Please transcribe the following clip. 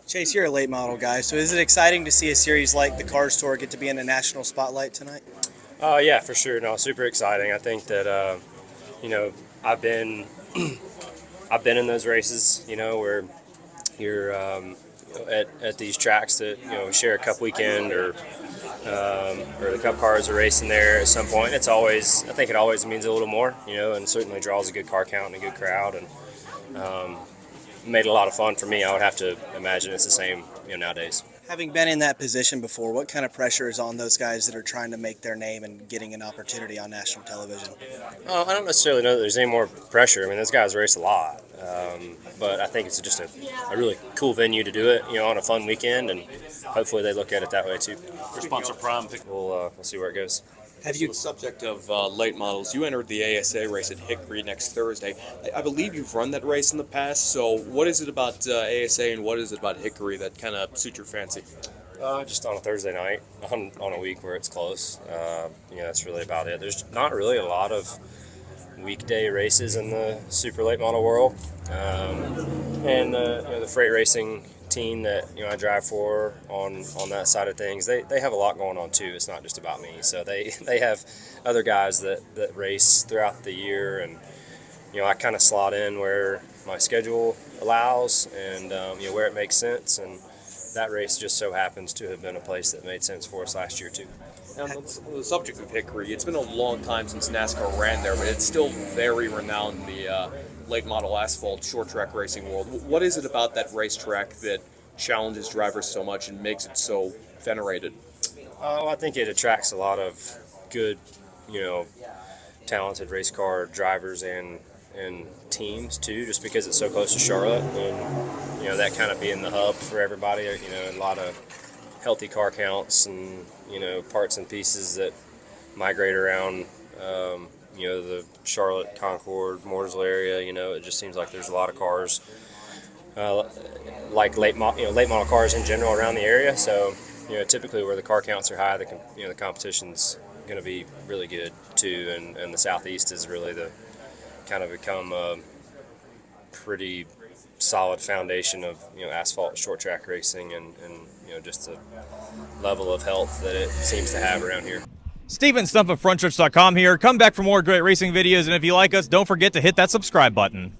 Chase, you're a late model guy, so is it exciting to see a series like the Cars Tour get to be in a national spotlight tonight? Yeah, for sure. No, super exciting. I think that you know I've been I've been in those races. Where you're at these tracks that share a Cup weekend or the Cup cars are racing there at some point. I think it always means a little more. And certainly draws a good car count and a good crowd and. Made a lot of fun for me. I would have to imagine it's the same nowadays. Having been in that position before, what kind of pressure is on those guys that are trying to make their name and getting an opportunity on national television? I don't necessarily know that there's any more pressure. I mean, those guys race a lot, but I think it's just a really cool venue to do it, on a fun weekend, and hopefully they look at it that way too. Your sponsor Prime. We'll see where it goes. Have you? On the subject of late models, you entered the ASA race at Hickory next Thursday. I believe you've run that race in the past. So, what is it about ASA and what is it about Hickory that kind of suits your fancy? Just on a Thursday night, on a week where it's close. That's really about it. There's not really a lot of weekday races in the super late model world, and the freight racing team that I drive for on that side of things, they have a lot going on too. It's not just about me. So they have other guys that race throughout the year, and I kind of slot in where my schedule allows and where it makes sense, and that race just so happens to have been a place that made sense for us last year too. Now, on the subject of Hickory, it's been a long time since NASCAR ran there, but it's still very renowned in the late model asphalt short track racing world. What is it about that racetrack that challenges drivers so much and makes it so venerated? I think it attracts a lot of good, talented race car drivers and teams too, just because it's so close to Charlotte, and that kind of being the hub for everybody. A lot of healthy car counts and parts and pieces that migrate around. The Charlotte, Concord, Mooresville area. It just seems like there's a lot of cars, like late model cars in general around the area. So, typically where the car counts are high, the competition's going to be really good too. And the Southeast is really the kind of become a pretty solid foundation of asphalt short track racing and just the level of health that it seems to have around here. Steven Stump of Frontstretch.com here. Come back for more great racing videos, and if you like us, don't forget to hit that subscribe button.